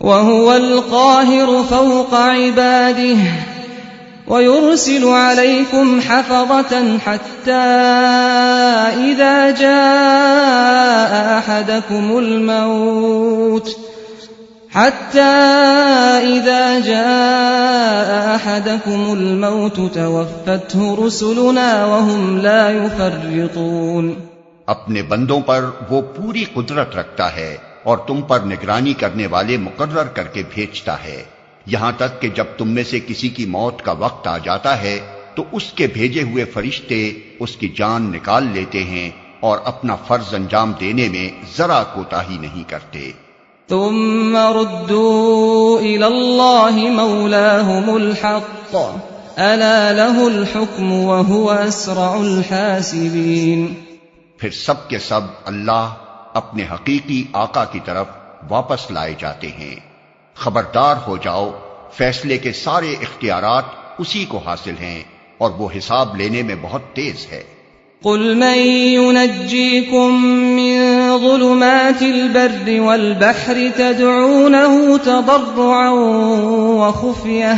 وهو القاهر فوق عباده ويرسل عليكم حفظة حتى إذا جاء أحدكم الموت توفته رسلنا وهم لا يفرطون. اپنے بندوں پر وہ پوری قدرت رکھتا ہے اور تم پر نگرانی کرنے والے مقرر کر کے بھیجتا ہے، یہاں تک کہ جب تم میں سے کسی کی موت کا وقت آ جاتا ہے تو اس کے بھیجے ہوئے فرشتے اس کی جان نکال لیتے ہیں اور اپنا فرض انجام دینے میں ذرا کوتاہی نہیں کرتے. ثم ردوا إلى الله مولاهم الحق ألا له الحكم وهو أسرع الحاسبين. پھر سب کے سب اللہ اپنے حقیقی آقا کی طرف واپس لائے جاتے ہیں. خبردار ہو جاؤ، فیصلے کے سارے اختیارات اسی کو حاصل ہیں اور وہ حساب لینے میں بہت تیز ہے. قل من ينجيكم من ظلمات البر والبحر تدعونه تضرعا وخفية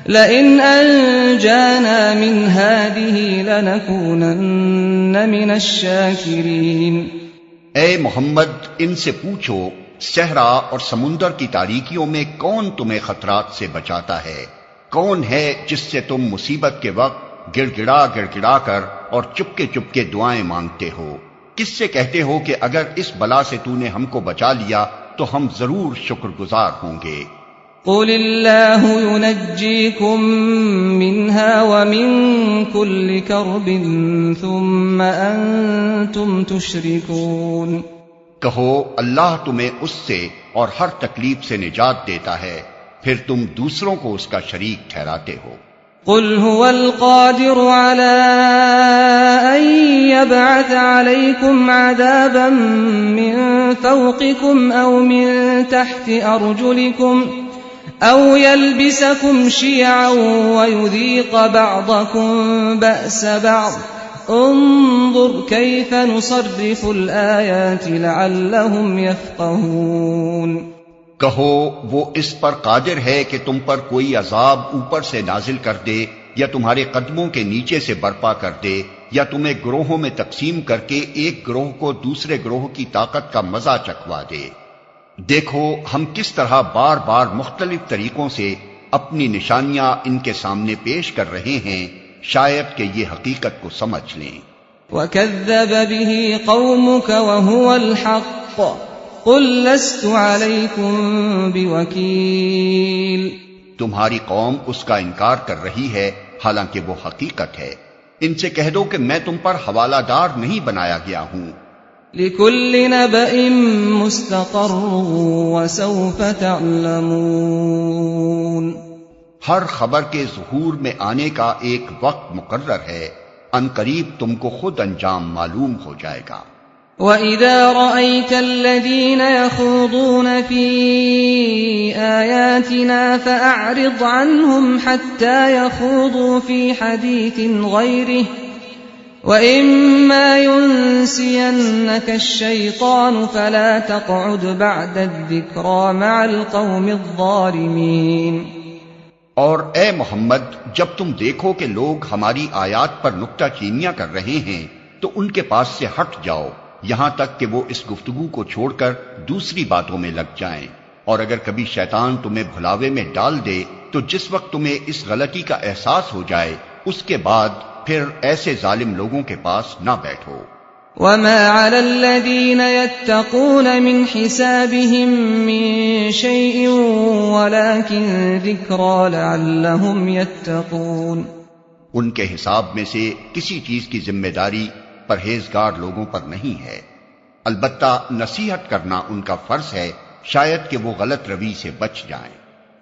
لئن أنجانا من هذه لنكونن من الشاكرين. اے محمد، ان سے پوچھو صحرا اور سمندر کی تاریکیوں میں کون تمہیں خطرات سے بچاتا ہے؟ کون ہے جس سے تم مصیبت کے وقت گڑ گڑا کر اور چپکے دعائیں مانگتے ہو؟ کس سے کہتے ہو کہ اگر اس بلا سے تو نے ہم کو بچا لیا تو ہم ضرور شکر گزار ہوں گے؟ قل اللہ ينجيكم منها ومن كل كرب ثم انتم تشركون. کہو اللہ تمہیں اس سے اور ہر تکلیف سے نجات دیتا ہے، پھر تم دوسروں کو اس کا شریک ٹھہراتے ہو. قل هو القادر على أن يبعث عليكم عذابا من فوقكم أو من تحت أرجلكم أو يلبسكم شيعا ويذيق بعضكم بأس بعض انظر كيف نصرف الآيات لعلهم يفقهون. کہو وہ اس پر قادر ہے کہ تم پر کوئی عذاب اوپر سے نازل کر دے یا تمہارے قدموں کے نیچے سے برپا کر دے یا تمہیں گروہوں میں تقسیم کر کے ایک گروہ کو دوسرے گروہ کی طاقت کا مزہ چکھوا دے. دیکھو ہم کس طرح بار بار مختلف طریقوں سے اپنی نشانیاں ان کے سامنے پیش کر رہے ہیں، شاید کہ یہ حقیقت کو سمجھ لیں. وَكَذَّبَ بِهِ قَوْمُكَ وَهُوَ الْحَقُّ قُلْ لَسْتُ عَلَيْكُمْ بِوَكِيلٍ. تمہاری قوم اس کا انکار کر رہی ہے حالانکہ وہ حقیقت ہے. ان سے کہہ دو کہ میں تم پر حوالہ دار نہیں بنایا گیا ہوں. لِكُلِّ نَبَإٍ مُسْتَقَرٌّ وَسَوْفَ تَعْلَمُونَ. ہر خبر کے ظہور میں آنے کا ایک وقت مقرر ہے، ان قریب تم کو خود انجام معلوم ہو جائے گا. وَإِذَا رَأَيْتَ الَّذِينَ يَخُوضُونَ فِي آيَاتِنَا فَأَعْرِضْ عَنْهُمْ حَتَّى يَخُوضُوا فِي حَدِيثٍ غَيْرِهِ وَإِمَّا يُنْسِيَنَّكَ الشَّيْطَانُ فَلَا تَقْعُدْ بَعْدَ الذِّكْرَى مَعَ الْقَوْمِ الظَّالِمِينَ. اور اے محمد، جب تم دیکھو کہ لوگ ہماری آیات پر نکتہ چینیاں کر رہے ہیں تو ان کے پاس سے ہٹ جاؤ یہاں تک کہ وہ اس گفتگو کو چھوڑ کر دوسری باتوں میں لگ جائیں. اور اگر کبھی شیطان تمہیں بھلاوے میں ڈال دے تو جس وقت تمہیں اس غلطی کا احساس ہو جائے اس کے بعد پھر ایسے ظالم لوگوں کے پاس نہ بیٹھو. وَمَا عَلَى الَّذِينَ يَتَّقُونَ مِنْ حِسَابِهِمْ مِنْ شَيْءٍ وَلَكِنْ ذِكْرَى لَعَلَّهُمْ يَتَّقُونَ. ان کے حساب میں سے کسی چیز کی ذمہ داری پرہیزگار لوگوں پر نہیں ہے، البتہ نصیحت کرنا ان کا فرض ہے، شاید کہ وہ غلط روی سے بچ جائیں.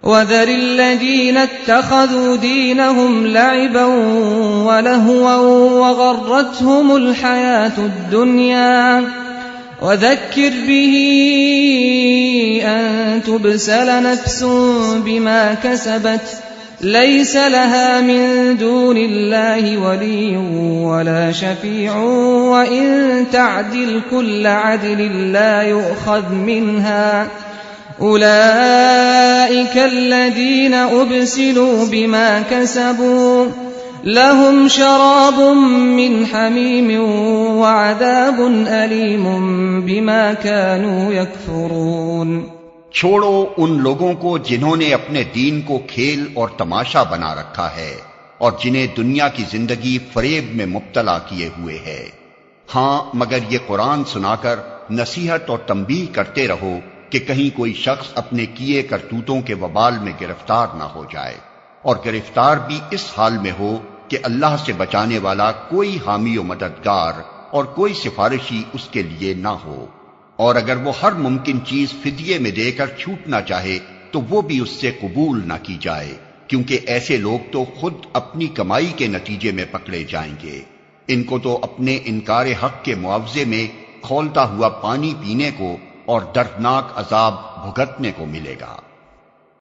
وَذَرِ الَّذِينَ اتَّخَذُوا دِينَهُمْ لَعِبًا وَلَهْوًا وَغَرَّتْهُمُ الْحَيَاةُ الدُّنْيَا وَذَكِّرْ بِهِ أَن تُبْسَلَ نَفْسٌ بِمَا كَسَبَتْ لَيْسَ لَهَا مِن دُونِ اللَّهِ وَلِيٌّ وَلَا شَفِيعٌ وَإِن تَعْدِلْ كُلَّ عَدْلٍ لَّا يُؤْخَذْ مِنْهَا أولئك الذين أبسلوا بما كسبوا لهم شراب من حميم وعذاب أليم بما كانوا يكفرون۔ چھوڑو ان لوگوں کو جنہوں نے اپنے دین کو کھیل اور تماشا بنا رکھا ہے اور جنہیں دنیا کی زندگی فریب میں مبتلا کیے ہوئے ہے۔ ہاں مگر یہ قرآن سنا کر نصیحت اور تنبیہ کرتے رہو کہ کہیں کوئی شخص اپنے کیے کرتوتوں کے وبال میں گرفتار نہ ہو جائے، اور گرفتار بھی اس حال میں ہو کہ اللہ سے بچانے والا کوئی حامی و مددگار اور کوئی سفارشی اس کے لیے نہ ہو، اور اگر وہ ہر ممکن چیز فدیے میں دے کر چھوٹنا چاہے تو وہ بھی اس سے قبول نہ کی جائے، کیونکہ ایسے لوگ تو خود اپنی کمائی کے نتیجے میں پکڑے جائیں گے۔ ان کو تو اپنے انکار حق کے معاوضے میں کھولتا ہوا پانی پینے کو اور دردناک عذاب بھگتنے کو ملے گا۔